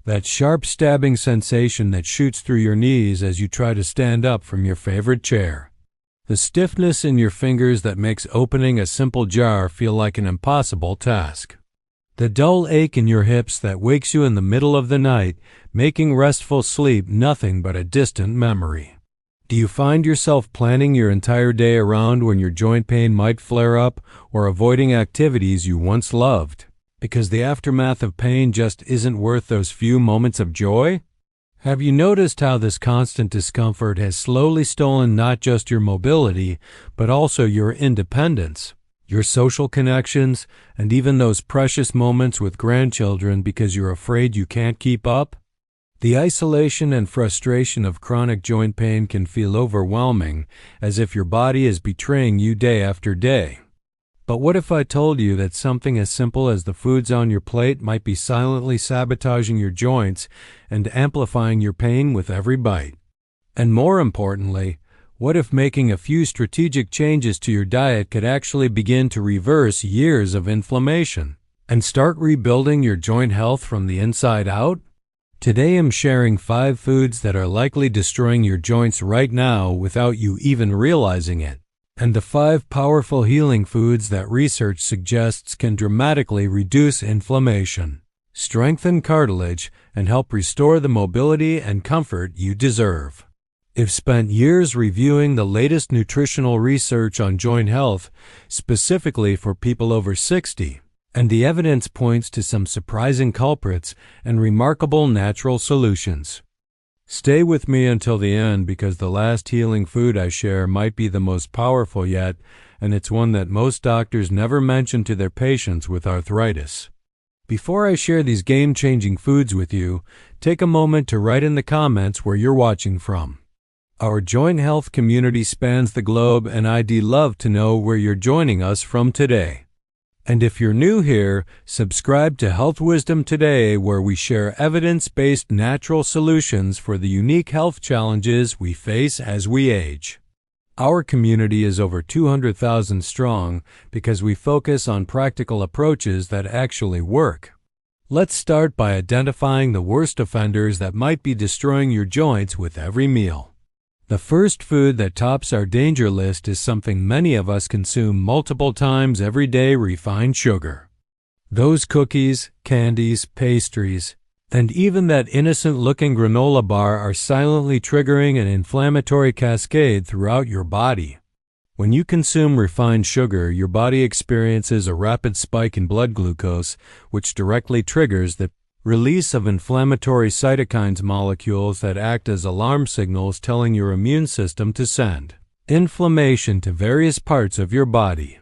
That sharp stabbing sensation that shoots through your knees as you try to stand up from your favorite chair. The stiffness in your fingers that makes opening a simple jar feel like an impossible task. The dull ache in your hips that wakes you in the middle of the night, making restful sleep nothing but a distant memory. Do you find yourself planning your entire day around when your joint pain might flare up, or avoiding activities you once loved because the aftermath of pain just isn't worth those few moments of joy? Have you noticed how this constant discomfort has slowly stolen not just your mobility, but also your independence, your social connections, and even those precious moments with grandchildren because you're afraid you can't keep up? The isolation and frustration of chronic joint pain can feel overwhelming, as if your body is betraying you day after day. But what if I told you that something as simple as the foods on your plate might be silently sabotaging your joints and amplifying your pain with every bite? And more importantly, what if making a few strategic changes to your diet could actually begin to reverse years of inflammation and start rebuilding your joint health from the inside out? Today I'm sharing 5 foods that are likely destroying your joints right now without you even realizing it, and the 5 powerful healing foods that research suggests can dramatically reduce inflammation, strengthen cartilage, and help restore the mobility and comfort you deserve. I've spent years reviewing the latest nutritional research on joint health, specifically for people over 60, and the evidence points to some surprising culprits and remarkable natural solutions. Stay with me until the end because the last healing food I share might be the most powerful yet, and it's one that most doctors never mention to their patients with arthritis. Before I share these game-changing foods with you, take a moment to write in the comments where you're watching from. Our joint health community spans the globe, and I'd love to know where you're joining us from today. And if you're new here, subscribe to Health Wisdom Today, where we share evidence-based natural solutions for the unique health challenges we face as we age. Our community is over 200,000 strong because we focus on practical approaches that actually work. Let's start by identifying the worst offenders that might be destroying your joints with every meal. The first food that tops our danger list is something many of us consume multiple times every day: refined sugar. Those cookies, candies, pastries, and even that innocent-looking granola bar are silently triggering an inflammatory cascade throughout your body. When you consume refined sugar, your body experiences a rapid spike in blood glucose, which directly triggers the release of inflammatory cytokines molecules that act as alarm signals telling your immune system to send inflammation to various parts of your body.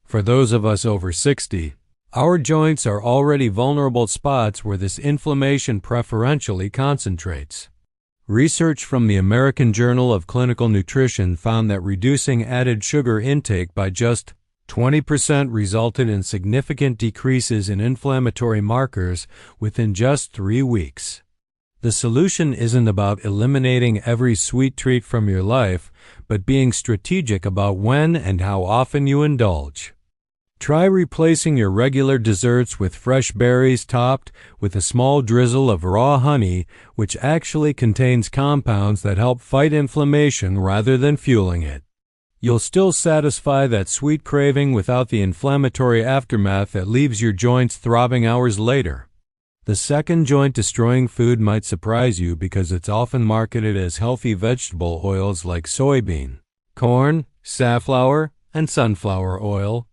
For those of us over 60, our joints are already vulnerable spots where this inflammation preferentially concentrates. Research from the American Journal of Clinical Nutrition found that reducing added sugar intake by just 20% resulted in significant decreases in inflammatory markers within just 3 weeks. The solution isn't about eliminating every sweet treat from your life, but being strategic about when and how often you indulge. Try replacing your regular desserts with fresh berries topped with a small drizzle of raw honey, which actually contains compounds that help fight inflammation rather than fueling it. You'll still satisfy that sweet craving without the inflammatory aftermath that leaves your joints throbbing hours later. The second joint-destroying food might surprise you because it's often marketed as healthy vegetable oils like soybean, corn, safflower, and sunflower oil.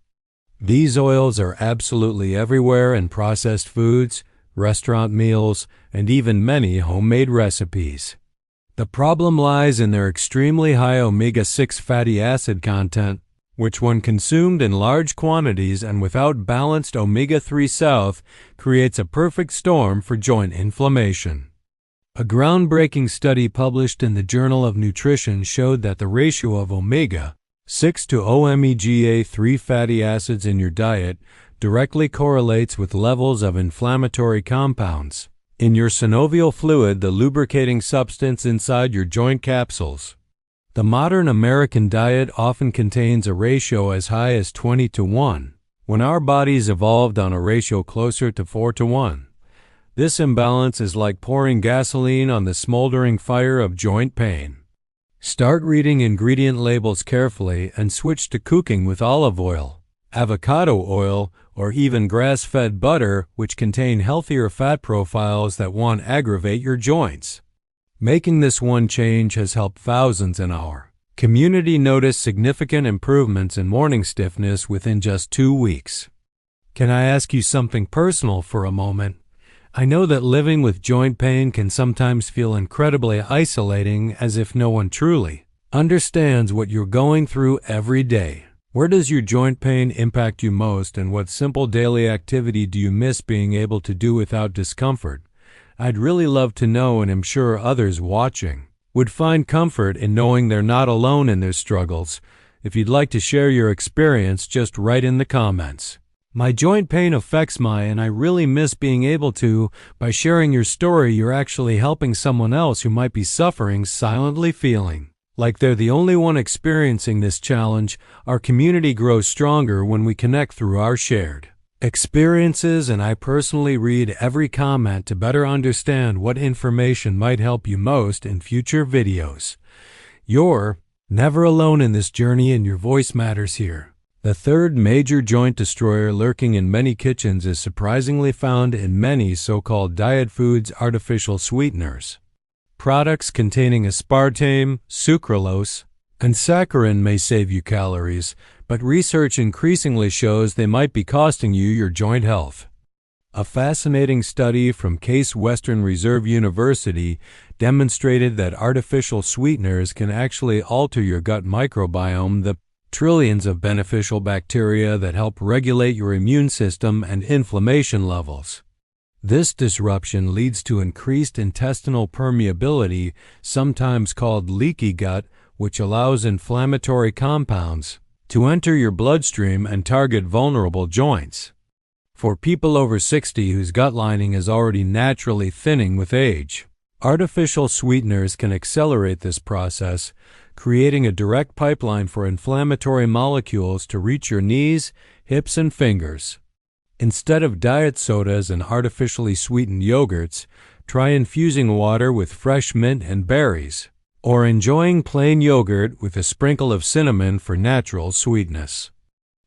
These oils are absolutely everywhere in processed foods, restaurant meals, and even many homemade recipes. The problem lies in their extremely high omega-6 fatty acid content, which when consumed in large quantities and without balanced omega-3 south, creates a perfect storm for joint inflammation. A groundbreaking study published in the Journal of Nutrition showed that the ratio of omega-6 to omega-3 fatty acids in your diet directly correlates with levels of inflammatory compounds in your synovial fluid, the lubricating substance inside your joint capsules. The modern American diet often contains a ratio as high as 20 to 1, when our bodies evolved on a ratio closer to 4 to 1. This imbalance is like pouring gasoline on the smoldering fire of joint pain. Start reading ingredient labels carefully and switch to cooking with olive oil, avocado oil, or even grass-fed butter, which contain healthier fat profiles that won't aggravate your joints. Making this one change has helped thousands in our community notice significant improvements in morning stiffness within just 2 weeks. Can I ask you something personal for a moment? I know that living with joint pain can sometimes feel incredibly isolating, as if no one truly understands what you're going through every day. Where does your joint pain impact you most, and what simple daily activity do you miss being able to do without discomfort? I'd really love to know, and I'm sure others watching would find comfort in knowing they're not alone in their struggles. If you'd like to share your experience, just write in the comments. My joint pain affects and I really miss being able to. By sharing your story, you're actually helping someone else who might be suffering, silently feeling like they're the only one experiencing this challenge. Our community grows stronger when we connect through our shared experiences, and I personally read every comment to better understand what information might help you most in future videos. You're never alone in this journey, and your voice matters here. The third major joint destroyer lurking in many kitchens is surprisingly found in many so-called diet foods: artificial sweeteners. Products containing aspartame, sucralose, and saccharin may save you calories, but research increasingly shows they might be costing you your joint health. A fascinating study from Case Western Reserve University demonstrated that artificial sweeteners can actually alter your gut microbiome, the trillions of beneficial bacteria that help regulate your immune system and inflammation levels. This disruption leads to increased intestinal permeability, sometimes called leaky gut, which allows inflammatory compounds to enter your bloodstream and target vulnerable joints. For people over 60 whose gut lining is already naturally thinning with age, artificial sweeteners can accelerate this process, creating a direct pipeline for inflammatory molecules to reach your knees, hips, and fingers. Instead of diet sodas and artificially sweetened yogurts, try infusing water with fresh mint and berries, or enjoying plain yogurt with a sprinkle of cinnamon for natural sweetness.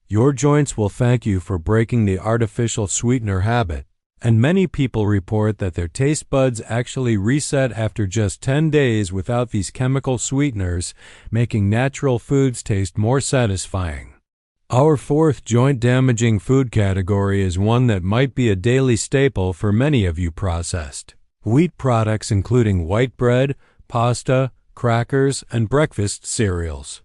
Your joints will thank you for breaking the artificial sweetener habit, and many people report that their taste buds actually reset after just 10 days without these chemical sweeteners, making natural foods taste more satisfying. Our fourth joint-damaging food category is one that might be a daily staple for many of you: processed wheat products, including white bread, pasta, crackers, and breakfast cereals.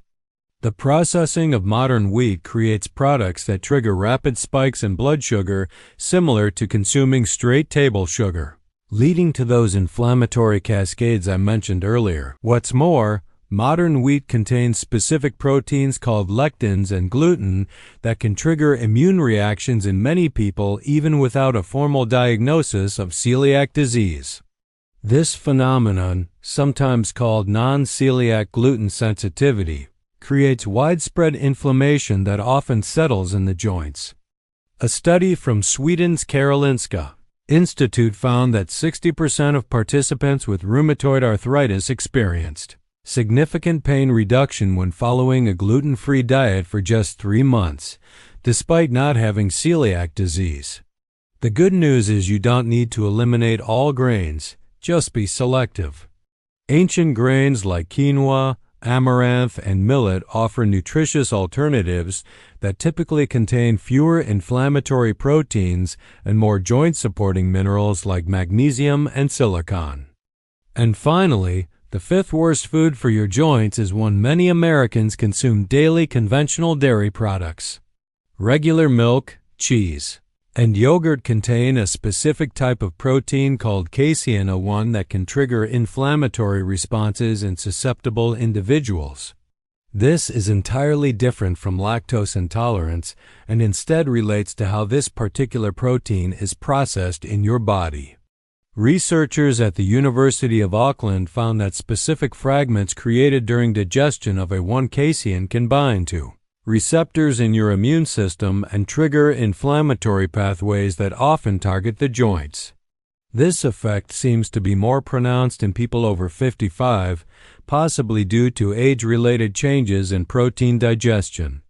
The processing of modern wheat creates products that trigger rapid spikes in blood sugar, similar to consuming straight table sugar, leading to those inflammatory cascades I mentioned earlier. What's more, modern wheat contains specific proteins called lectins and gluten that can trigger immune reactions in many people even without a formal diagnosis of celiac disease. This phenomenon, sometimes called non-celiac gluten sensitivity, creates widespread inflammation that often settles in the joints. A study from Sweden's Karolinska Institute found that 60% of participants with rheumatoid arthritis experienced significant pain reduction when following a gluten-free diet for just 3 months, despite not having celiac disease. The good news is you don't need to eliminate all grains, just be selective. Ancient grains like quinoa, amaranth, and millet offer nutritious alternatives that typically contain fewer inflammatory proteins and more joint-supporting minerals like magnesium and silicon. And finally, the fifth worst food for your joints is one many Americans consume daily: conventional dairy products. Regular milk, cheese, and yogurt contain a specific type of protein called casein, one that can trigger inflammatory responses in susceptible individuals. This is entirely different from lactose intolerance and instead relates to how this particular protein is processed in your body. Researchers at the University of Auckland found that specific fragments created during digestion of a casein can bind to receptors in your immune system and trigger inflammatory pathways that often target the joints. This effect seems to be more pronounced in people over 55, possibly due to age-related changes in protein digestion.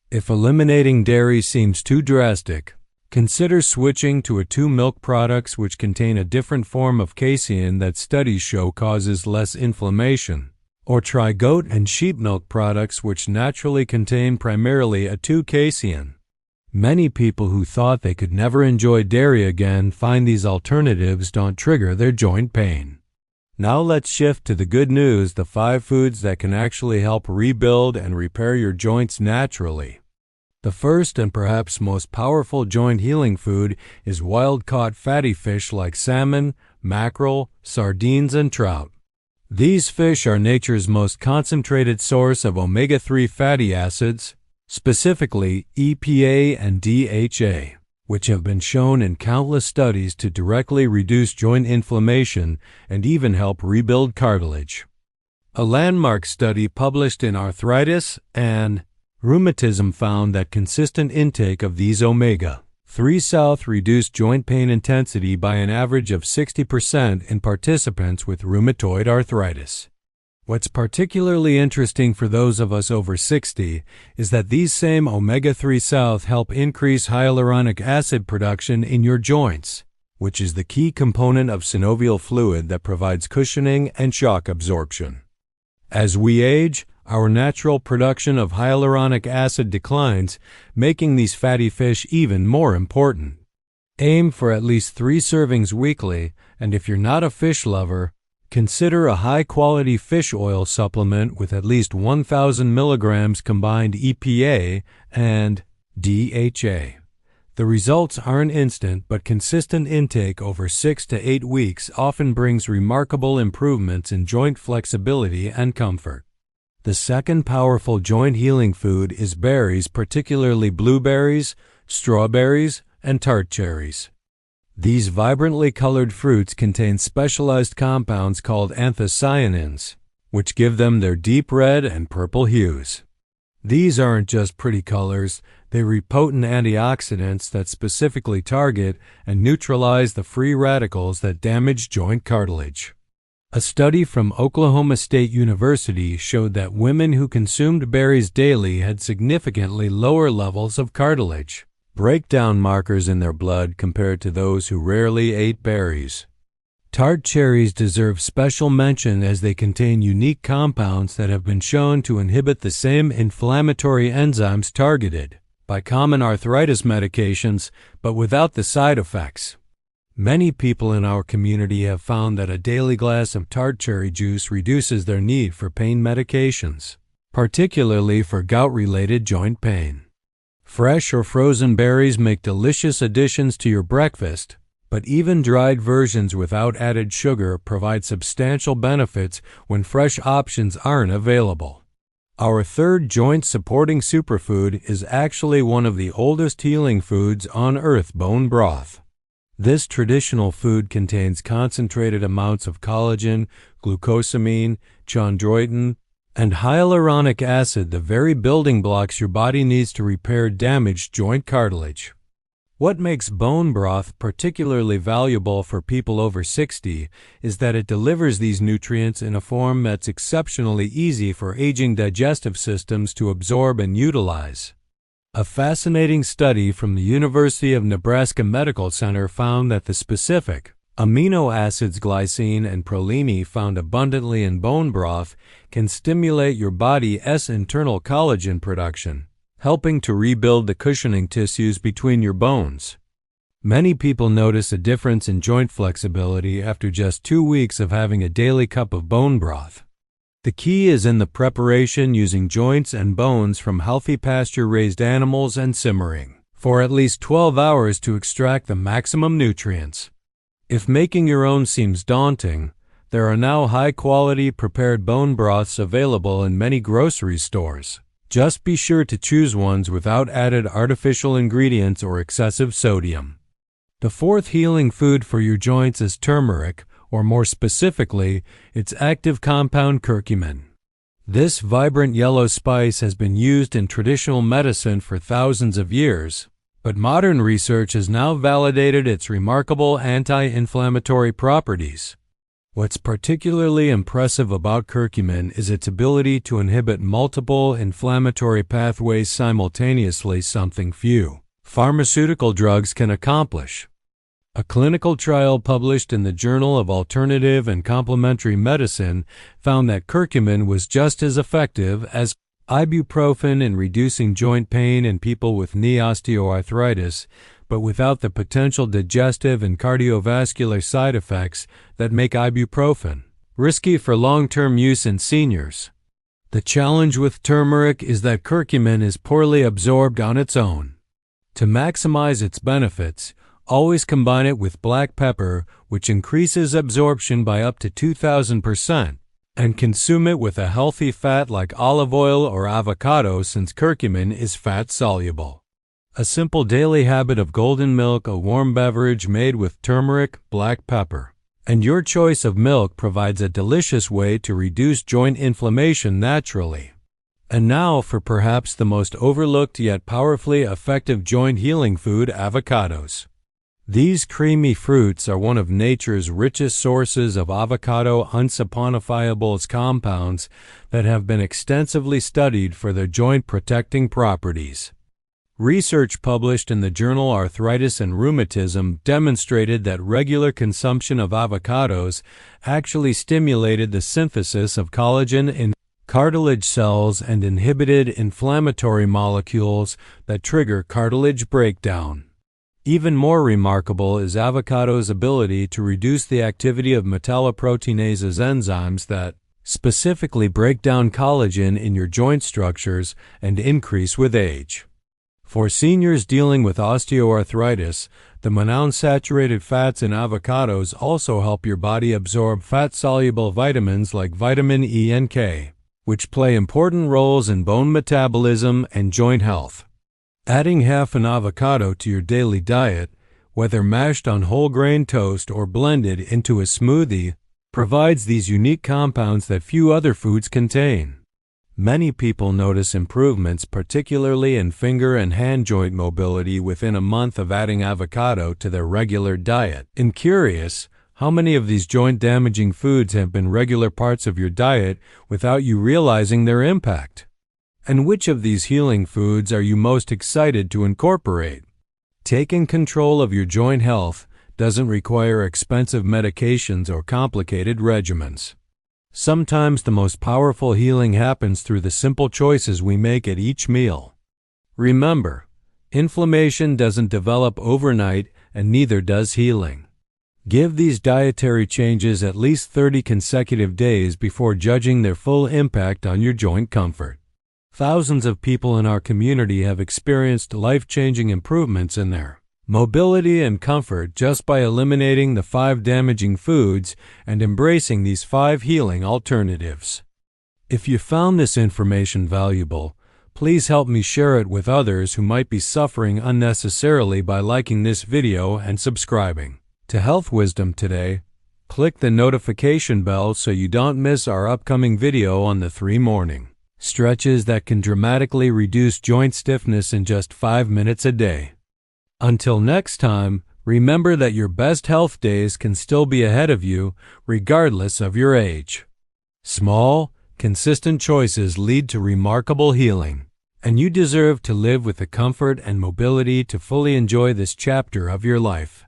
If eliminating dairy seems too drastic, consider switching to 2 milk products which contain a different form of casein that studies show causes less inflammation, or try goat and sheep milk products which naturally contain primarily 2 casein. Many people who thought they could never enjoy dairy again find these alternatives don't trigger their joint pain. Now let's shift to the good news, the 5 foods that can actually help rebuild and repair your joints naturally. The first and perhaps most powerful joint healing food is wild-caught fatty fish like salmon, mackerel, sardines, and trout. These fish are nature's most concentrated source of omega-3 fatty acids, specifically EPA and DHA, which have been shown in countless studies to directly reduce joint inflammation and even help rebuild cartilage. A landmark study published in Arthritis and Rheumatism found that consistent intake of these omega-3 South reduced joint pain intensity by an average of 60% in participants with rheumatoid arthritis. What's particularly interesting for those of us over 60 is that these same omega-3 South help increase hyaluronic acid production in your joints, which is the key component of synovial fluid that provides cushioning and shock absorption. As we age, our natural production of hyaluronic acid declines, making these fatty fish even more important. Aim for at least 3 servings weekly, and if you're not a fish lover, consider a high-quality fish oil supplement with at least 1,000 milligrams combined EPA and DHA. The results aren't instant, but consistent intake over 6 to 8 weeks often brings remarkable improvements in joint flexibility and comfort. The second powerful joint healing food is berries, particularly blueberries, strawberries, and tart cherries. These vibrantly colored fruits contain specialized compounds called anthocyanins, which give them their deep red and purple hues. These aren't just pretty colors, they're potent antioxidants that specifically target and neutralize the free radicals that damage joint cartilage. A study from Oklahoma State University showed that women who consumed berries daily had significantly lower levels of cartilage breakdown markers in their blood compared to those who rarely ate berries. Tart cherries deserve special mention as they contain unique compounds that have been shown to inhibit the same inflammatory enzymes targeted by common arthritis medications, but without the side effects. Many people in our community have found that a daily glass of tart cherry juice reduces their need for pain medications, particularly for gout-related joint pain. Fresh or frozen berries make delicious additions to your breakfast, but even dried versions without added sugar provide substantial benefits when fresh options aren't available. Our third joint-supporting superfood is actually one of the oldest healing foods on earth: bone broth. This traditional food contains concentrated amounts of collagen, glucosamine, chondroitin, and hyaluronic acid, the very building blocks your body needs to repair damaged joint cartilage. What makes bone broth particularly valuable for people over 60 is that it delivers these nutrients in a form that's exceptionally easy for aging digestive systems to absorb and utilize. A fascinating study from the University of Nebraska Medical Center found that the specific amino acids glycine and proline found abundantly in bone broth can stimulate your body's internal collagen production, helping to rebuild the cushioning tissues between your bones. Many people notice a difference in joint flexibility after just 2 weeks of having a daily cup of bone broth. The key is in the preparation, using joints and bones from healthy pasture-raised animals and simmering for at least 12 hours to extract the maximum nutrients. If making your own seems daunting, there are now high-quality prepared bone broths available in many grocery stores. Just be sure to choose ones without added artificial ingredients or excessive sodium. The fourth healing food for your joints is turmeric, or more specifically, its active compound curcumin. This vibrant yellow spice has been used in traditional medicine for thousands of years, but modern research has now validated its remarkable anti-inflammatory properties. What's particularly impressive about curcumin is its ability to inhibit multiple inflammatory pathways simultaneously, something few pharmaceutical drugs can accomplish. A clinical trial published in the Journal of Alternative and Complementary Medicine found that curcumin was just as effective as ibuprofen in reducing joint pain in people with knee osteoarthritis, but without the potential digestive and cardiovascular side effects that make ibuprofen risky for long-term use in seniors. The challenge with turmeric is that curcumin is poorly absorbed on its own. To maximize its benefits, always combine it with black pepper, which increases absorption by up to 2,000%, and consume it with a healthy fat like olive oil or avocado, since curcumin is fat-soluble. A simple daily habit of golden milk, a warm beverage made with turmeric, black pepper, and your choice of milk provides a delicious way to reduce joint inflammation naturally. And now for perhaps the most overlooked yet powerfully effective joint healing food, avocados. These creamy fruits are one of nature's richest sources of avocado unsaponifiables compounds that have been extensively studied for their joint-protecting properties. Research published in the journal Arthritis and Rheumatism demonstrated that regular consumption of avocados actually stimulated the synthesis of collagen in cartilage cells and inhibited inflammatory molecules that trigger cartilage breakdown. Even more remarkable is avocado's ability to reduce the activity of metalloproteinases enzymes that specifically break down collagen in your joint structures and increase with age. For seniors dealing with osteoarthritis, the monounsaturated fats in avocados also help your body absorb fat-soluble vitamins like vitamin E and K, which play important roles in bone metabolism and joint health. Adding half an avocado to your daily diet, whether mashed on whole grain toast or blended into a smoothie, provides these unique compounds that few other foods contain. Many people notice improvements, particularly in finger and hand joint mobility, within a month of adding avocado to their regular diet. And curious, how many of these joint-damaging foods have been regular parts of your diet without you realizing their impact? And which of these healing foods are you most excited to incorporate? Taking control of your joint health doesn't require expensive medications or complicated regimens. Sometimes the most powerful healing happens through the simple choices we make at each meal. Remember, inflammation doesn't develop overnight, and neither does healing. Give these dietary changes at least 30 consecutive days before judging their full impact on your joint comfort. Thousands of people in our community have experienced life-changing improvements in their mobility and comfort just by eliminating the 5 damaging foods and embracing these 5 healing alternatives. If you found this information valuable, please help me share it with others who might be suffering unnecessarily by liking this video and subscribing to Health Wisdom Today. Click the notification bell so you don't miss our upcoming video on the 3 morning stretches that can dramatically reduce joint stiffness in just 5 minutes a day. Until next time, remember that your best health days can still be ahead of you, regardless of your age. Small, consistent choices lead to remarkable healing, and you deserve to live with the comfort and mobility to fully enjoy this chapter of your life.